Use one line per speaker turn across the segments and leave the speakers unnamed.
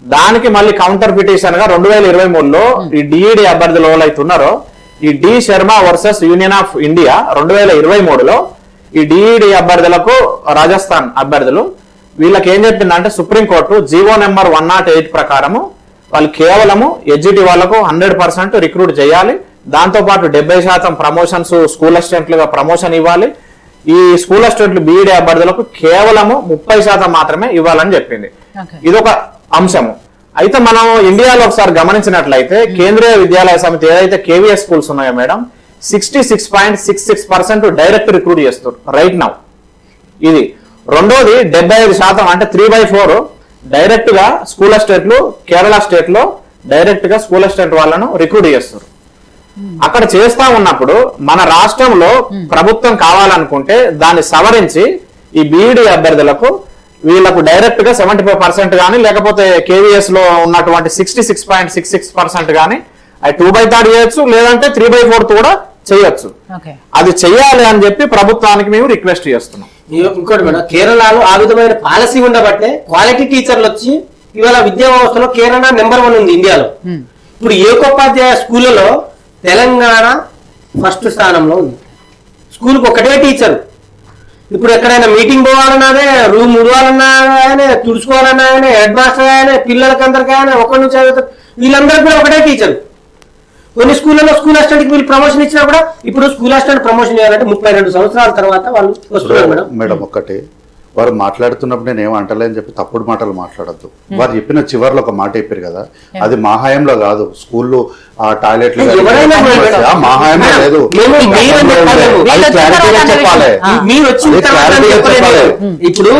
దానికి మళ్ళీ counter petition గా 2023లో ఈ డిఈడి అభ్యర్థులు ఎవరైతే ఉన్నారో ఈ D Sharma versus union of India 2023లో ఈ డిఈడి అభ్యర్థులకు రాజస్థాన్ అభ్యర్థులు వీళ్ళకి ఏం చెప్పిందంటే సుప్రీంకోర్టు జీవో నెంబర్ 108 ప్రకారము వాళ్ళు కేవలము ఎడ్జిటి వాళ్లకు 100% రిక్రూట్ చేయాలి, దాంతో పాటు 70% ప్రమోషన్స్ స్కూల్ అసిస్టెంట్లుగా ప్రమోషన్ ఇవ్వాలి, ఈ స్కూల్ అసిస్టెంట్లు బీఈడి అభ్యర్థులకు కేవలము 30% మాత్రమే ఇవ్వాలని చెప్పింది. ఇదొక అంశము. అయితే మనం ఇండియాలో ఒకసారి గమనించినట్లయితే కేంద్రీయ విద్యాలయ సమితి ఏదైతే కేవీఎస్ స్కూల్స్ ఉన్నాయో మేడం 66.66% డైరెక్ట్ రిక్రూట్ చేస్తారు రైట్ నౌ. ఇది రెండోది 75% అంటే 3/4 డైరెక్ట్ గా స్కూల్ అసిస్టెంట్లు కేరళ స్టేట్ లో డైరెక్ట్ గా స్కూల్ అసిస్టెంట్ వాళ్ళను రిక్రూట్ చేస్తారు. అక్కడ చేస్తా ఉన్నప్పుడు మన రాష్ట్రంలో ప్రభుత్వం కావాలనుకుంటే దాన్ని సవరించి ఈ బీఈడి అభ్యర్థులకు వీళ్ళకు డైరెక్ట్ గా 75% కానీ లేకపోతే కేవీఎస్ లో ఉన్నటువంటి 66.66% కానీ అది 2/3 చేయొచ్చు, లేదంటే 3/4 కూడా చేయొచ్చు. అది చెయ్యాలి అని చెప్పి ప్రభుత్వానికి మేము రిక్వెస్ట్ చేస్తున్నాం.
ఇంకోటి మేడం, కేరళలో ఆ విధమైన పాలసీ ఉండబట్టే క్వాలిటీ టీచర్లు వచ్చి ఇవాళ విద్యా వ్యవస్థలో కేరళ నెంబర్ 1 ఉంది ఇండియాలో. ఇప్పుడు ఏకోపాధ్యాయ స్కూళ్ళలో తెలంగాణ ఫస్ట్ స్థానంలో ఉంది. స్కూల్కి ఒకటే టీచరు. ఇప్పుడు ఎక్కడైనా మీటింగ్ పోవాలన్నా రూమ్ ఉడవాలన్నా కానీ తుడుచుకోవాలన్నా కానీ హెడ్ మాస్టర్ కానీ పిల్లలకందరికీ కానీ ఒకరి నుంచి వీళ్ళందరికీ కూడా ఒకటే టీచరు. కొన్ని స్కూళ్ళలో స్కూల్ అసిస్టెంట్కి వీళ్ళు ప్రమోషన్ ఇచ్చినా కూడా ఇప్పుడు స్కూల్ అసిస్టెంట్ ప్రమోషన్ చేయాలంటే 32 సంవత్సరాల తర్వాత వాళ్ళు వస్తున్నారు మేడం.
మేడం ఒక్కటే వారు మాట్లాడుతున్నప్పుడు నేను ఏమంటలేని చెప్పి తప్పుడు మాటలు మాట్లాడద్దు. వారు చెప్పిన చివరిలో ఒక మాట చెప్పారు కదా, అది మా హయాంలో కాదు, స్కూల్లో ఆ టాయిలెట్లు మా హయాంలో లేదు.
ఇప్పుడు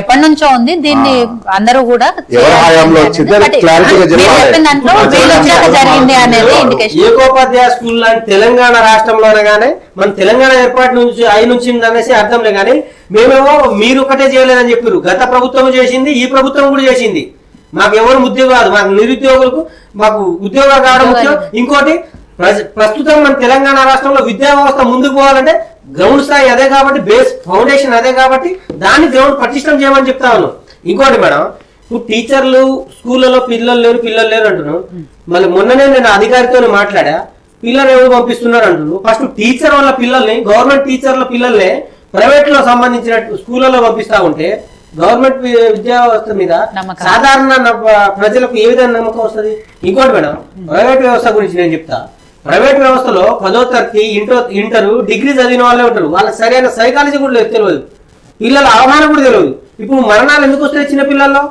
ఎప్పటి నుంచో ఉంది, దీన్ని అందరూ కూడా
ఎవరి హయాంలో వచ్చింది క్లారిటీగా
జరిగింది అనేది ఇండికేషన్.
ఏకోపాధ్యాయ స్కూల్ లాంటి తెలంగాణ రాష్ట్రంలో గానే మన తెలంగాణ ఏర్పాటు నుంచి నుంచి అనేసి అర్థంలే కానీ మేమేమో మీరు ఒకటే చేయలేదని చెప్పారు. గత ప్రభుత్వం చేసింది, ఈ ప్రభుత్వం కూడా చేసింది. మాకు ఎవరు ఉద్యోగం కాదు, మాకు నిరుద్యోగులకు మాకు ఉద్యోగాలు కావడం ముఖ్యం. ఇంకోటి ప్రస్తుతం మన తెలంగాణ రాష్ట్రంలో విద్యా వ్యవస్థ ముందుకు పోవాలంటే గ్రౌండ్ స్థాయి అదే కాబట్టి, బేస్ ఫౌండేషన్ అదే కాబట్టి దాన్ని గ్రౌండ్ పటిష్టం చేయమని చెప్తా ఉన్నాం. ఇంకోటి మేడం, ఇప్పుడు టీచర్లు స్కూళ్ళలో పిల్లలు లేరు అంటున్నాను. మళ్ళీ మొన్ననే నేను అధికారితో మాట్లాడా, పిల్లలు ఎవరు పంపిస్తున్నారు అంటున్నారు. ఫస్ట్ టీచర్ వాళ్ళ పిల్లల్ని, గవర్నమెంట్ టీచర్ల పిల్లల్ని ప్రైవేట్ లో సంబంధించిన స్కూళ్ళలో పంపిస్తా ఉంటే గవర్నమెంట్ విద్యా వ్యవస్థ మీద సాధారణ ప్రజలకు ఏ విధంగా నమ్మకం వస్తుంది? ఇంకోటి మేడం, ప్రైవేట్ వ్యవస్థ గురించి నేను చెప్తా. ప్రైవేట్ వ్యవస్థలో 10వ తరగతి ఇంటర్ డిగ్రీ చదివిన వాళ్ళే ఉంటారు. వాళ్ళకి సరైన సైకాలజీ కూడా తెలియదు, పిల్లల అవగాహన కూడా తెలియదు. ఇప్పుడు మరణాలు ఎందుకు వస్తాయి చిన్న పిల్లల్లో?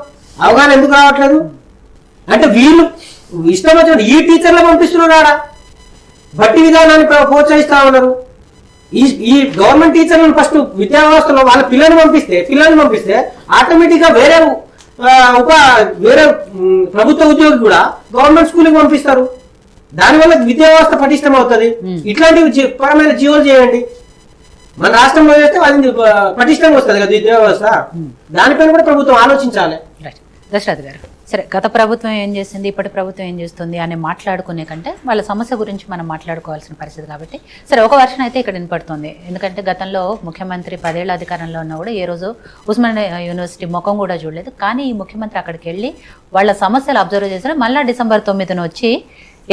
అవగాహన ఎందుకు రావట్లేదు? అంటే వీళ్ళు ఇష్టం వచ్చినట్టు ఈ టీచర్లు పంపిస్తున్నారు ఆడ బట్టి విధానాన్ని ప్రోత్సహిస్తా ఉన్నారు. ఈ గవర్నమెంట్ టీచర్లను ఫస్ట్ విద్యా వ్యవస్థలో వాళ్ళ పిల్లల్ని పంపిస్తే ఆటోమేటిక్ గా వేరే ప్రభుత్వ ఉద్యోగి కూడా గవర్నమెంట్ స్కూల్కి పంపిస్తారు. దానివల్ల విద్యా వ్యవస్థ పటిష్టం అవుతుంది. ఇట్లాంటివి పరమైన జీవోలు చేయండి. మన రాష్ట్రంలో చేస్తే అది పటిష్టంగా వస్తుంది కదా విద్యా వ్యవస్థ. దానిపైన కూడా ప్రభుత్వం ఆలోచించాలి.
దశరథ్ గారు, సరే గత ప్రభుత్వం ఏం చేసింది, ఇప్పటి ప్రభుత్వం ఏం చేస్తుంది అని మాట్లాడుకునే కంటే వాళ్ళ సమస్య గురించి మనం మాట్లాడుకోవాల్సిన పరిస్థితి కాబట్టి, సరే ఒక వర్షన్ అయితే ఇక్కడ వినపడుతుంది. ఎందుకంటే గతంలో ముఖ్యమంత్రి 10 ఏళ్ల అధికారంలో ఉన్నా కూడా ఏ రోజు ఉస్మానియా యూనివర్సిటీ ముఖం కూడా చూడలేదు. కానీ ఈ ముఖ్యమంత్రి అక్కడికి వెళ్ళి వాళ్ళ సమస్యలు అబ్జర్వ్ చేసిన మళ్ళీ డిసెంబర్ 9న వచ్చి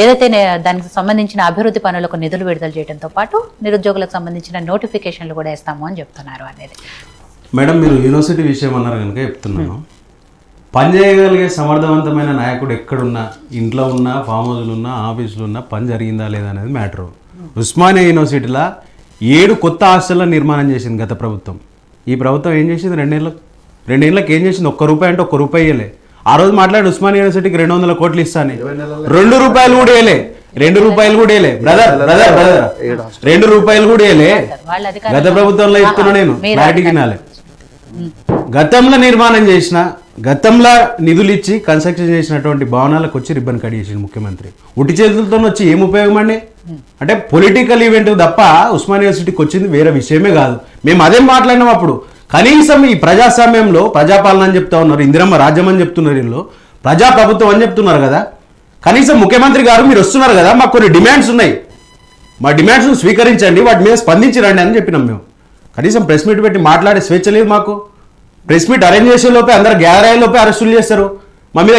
ఏదైతే దానికి సంబంధించిన అభివృద్ధి పనులకు నిధులు విడుదల చేయడంతో పాటు నిరుద్యోగులకు సంబంధించిన నోటిఫికేషన్లు కూడా ఇస్తాము అని చెప్తున్నారు అనేది.
మేడం, మీరు యూనివర్సిటీ విషయం అన్నారు కనుక చెప్తున్నాను. పనిచేయగలిగే సమర్థవంతమైన నాయకుడు ఎక్కడున్నా, ఇంట్లో ఉన్నా, ఫామ్ హౌస్లు ఉన్నా, ఆఫీసులు ఉన్నా పని జరిగిందా లేదా అనేది మ్యాటరు. ఉస్మానియా యూనివర్సిటీలో 7 కొత్త హాస్టళ్ల నిర్మాణం చేసింది గత ప్రభుత్వం. ఈ ప్రభుత్వం ఏం చేసింది? 2 ఏళ్ళకి ఏం చేసింది? ₹1 అంటే ₹1 ఇవ్వలే. ఆ రోజు మాట్లాడి ఉస్మానియా యూనివర్సిటీకి 200 కోట్లు ఇస్తాను, ₹2 కూడా వేయలే. ₹2 కూడా వేయలే. బ్రదర్ ₹2 కూడా వేయలే. గత ప్రభుత్వంలో చెప్తున్నా నేను, క్లారిటీకి నాలే. గతంలో నిర్మాణం చేసిన, గతంలో నిధులు ఇచ్చి కన్స్ట్రక్షన్ చేసినటువంటి భవనాలకు వచ్చి రిబ్బన్ కట్ చేసింది ముఖ్యమంత్రి. ఉట్టి చేతులతో వచ్చి ఏం ఉపయోగం అండి? అంటే పొలిటికల్ ఈవెంట్ తప్ప ఉస్మానియా యూనివర్సిటీకి వచ్చింది వేరే విషయమే కాదు. మేము అదేం మాట్లాడినాం అప్పుడు. కనీసం ఈ ప్రజాస్వామ్యంలో ప్రజాపాలన అని చెప్తా ఉన్నారు, ఇందిరమ్మ రాజ్యం అని చెప్తున్నారు, వీళ్ళు ప్రజాప్రభుత్వం అని చెప్తున్నారు కదా. కనీసం ముఖ్యమంత్రి గారు మీరు వస్తున్నారు కదా, మాకు కొన్ని డిమాండ్స్ ఉన్నాయి, మా డిమాండ్స్ను స్వీకరించండి, వాటి మీద స్పందించరండి అని చెప్పినాం మేము. కనీసం ప్రెస్ మీట్ పెట్టి మాట్లాడే స్వేచ్ఛ లేదు మాకు. ప్రెస్ మీట్ అరేంజ్ చేసే లోపే అందరు గ్యాదర్ అయ్యే లోపే అరెస్టులు చేస్తారు.